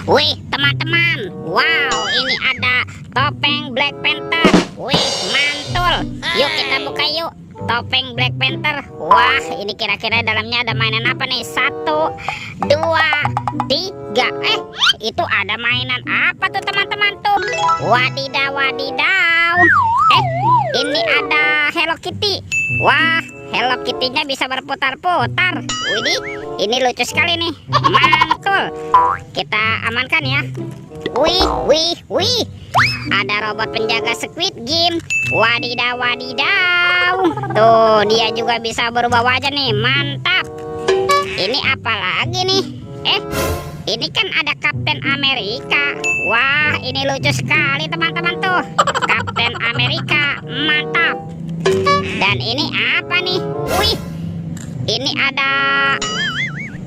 Wih, teman-teman. Wow, ini ada topeng Black Panther. Wih, mantul. Yuk kita buka yuk. Topeng Black Panther. Wah, ini kira-kira dalamnya ada mainan apa nih? 1, 2, 3. Itu ada mainan apa tuh teman-teman tuh? Wadidaw, wadidaw. Ini ada Hello Kitty. Wah, Hello Kitty-nya bisa berputar-putar. Widih, ini lucu sekali nih. Mantul. Kita amankan ya. Wih. Ada robot penjaga Squid Game. Wadidaw, wadidaw. Tuh, dia juga bisa berubah wajah nih. Mantap. Ini apa lagi nih? Ini kan ada Kapten Amerika. Wah, ini lucu sekali teman-teman tuh. Kapten Amerika, mantap. Dan ini apa nih? Wih, ini ada.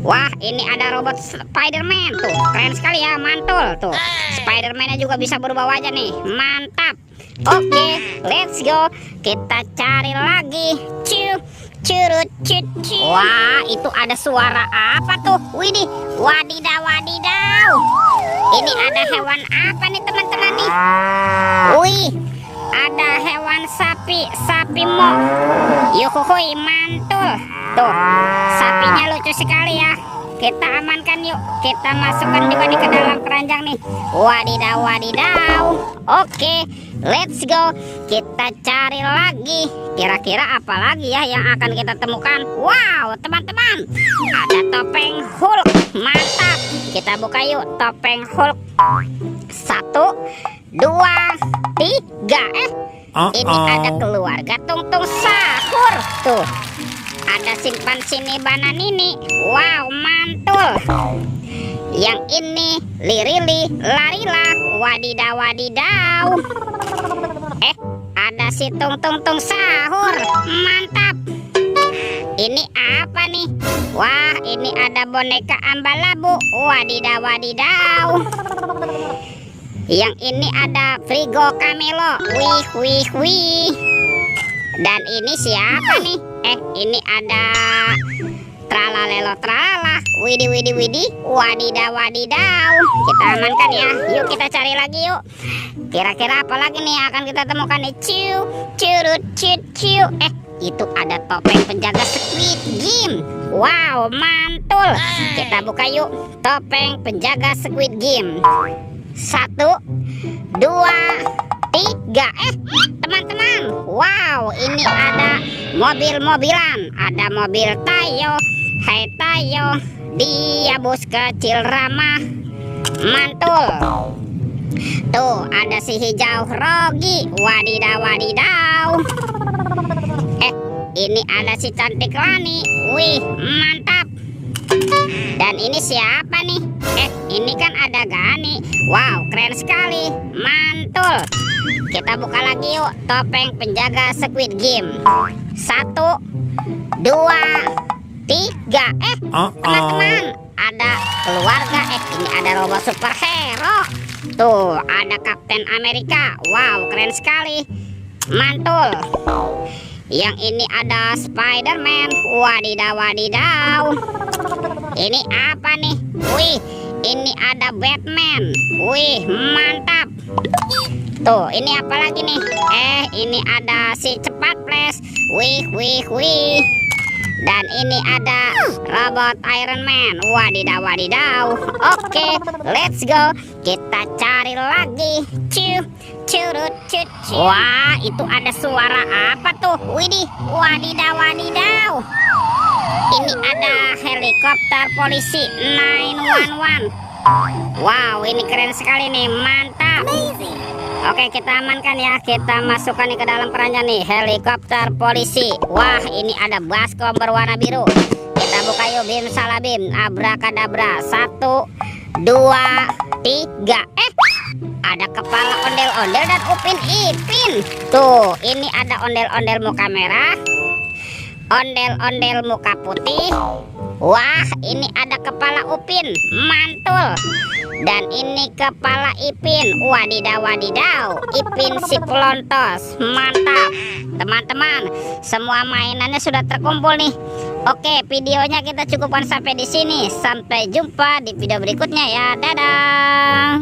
Wah, ini ada robot Spider-Man tuh. Keren sekali ya, mantul tuh. Spider-Man-nya juga bisa berubah wajah nih. Mantap. Oke, let's go. Kita cari lagi. Curut. Wah, itu ada suara apa tuh? Widih, wadidaw, wadidaw. Ini ada hewan apa nih teman-teman nih? Wih, ada hewan sapi mo. Yuhuhui, mantul. Tuh, sapinya lucu sekali ya. Kita amankan yuk. Kita masukkan juga nih ke dalam keranjang nih. Wadidaw, wadidaw. Oke, let's go. Kita cari lagi. Kira-kira apa lagi ya yang akan kita temukan? Wow, teman-teman, ada topeng Hulk. Mantap. Kita buka yuk topeng Hulk. 1, 2, 3. Ini ada keluarga Tung-Tung Sahur. Tuh, ada simpan sini bananini. Wow, mantul. Yang ini Lirili Larila. Wadidaw, wadidaw. Ada si Tung-Tung Sahur. Mantap. Ini apa nih? Wah, ini ada boneka Ambalabu. Wadidaw, wadidaw. Yang ini ada Frigo Camelo. Wih. Dan ini siapa nih? Ini ada Tralalelo Tralala. Widih. Wadidaw, wadidaw. Kita amankan ya. Yuk kita cari lagi yuk. Kira-kira apa lagi nih yang akan kita temukan nih? Curut. Itu ada topeng penjaga Squid Game. Wow, mantul. Kita buka yuk topeng penjaga Squid Game. 1, 2, 3. Teman-teman, wow, ini ada mobil-mobilan. Ada mobil Tayo. Hai Tayo, dia bos kecil ramah. Mantul. Tuh, ada si hijau Rogi. Wadidaw, wadidaw. Ini ada si cantik Lani. Wih, mantap. Dan ini siapa nih? Ini kan ada Gani. Wow, keren sekali. Mantul. Kita buka lagi yuk topeng penjaga Squid Game. 1, 2, 3. Teman-teman, ada keluarga. Ini ada robot superhero. Tuh, ada Kapten Amerika. Wow, keren sekali. Mantul. Yang ini ada Spider-Man. Wadidaw, wadidaw. Ini apa nih? Wih, ini ada Batman. Wih, mantap. Tuh, ini apa lagi nih? Ini ada si cepat flash. Wih. Dan ini ada robot Iron Man. Wadidaw, wadidaw. Oke, let's go. Kita cari lagi. Curut. Wah, itu ada suara apa tuh? Widih, wadidaw, wadidaw. Ini ada helikopter polisi 911. Wow, ini keren sekali nih. Mantap. Oke, kita amankan ya. Kita masukkan nih ke dalam keranjang nih. Helikopter polisi. Wah, ini ada baskom berwarna biru. Kita buka yuk. Bim salabim, abrakadabra. 1, 2, 3. Ada kepala ondel-ondel dan Upin Ipin. Tuh, ini ada ondel-ondel muka merah, ondel-ondel muka putih, Wah, ini ada kepala Upin, mantul. Dan ini kepala Ipin. Wadidaw, wadidaw. Ipin si pelontos. Mantap. Teman-teman, semua mainannya sudah terkumpul nih. Oke, videonya kita cukupkan sampai di sini. Sampai jumpa di video berikutnya ya. Dadah.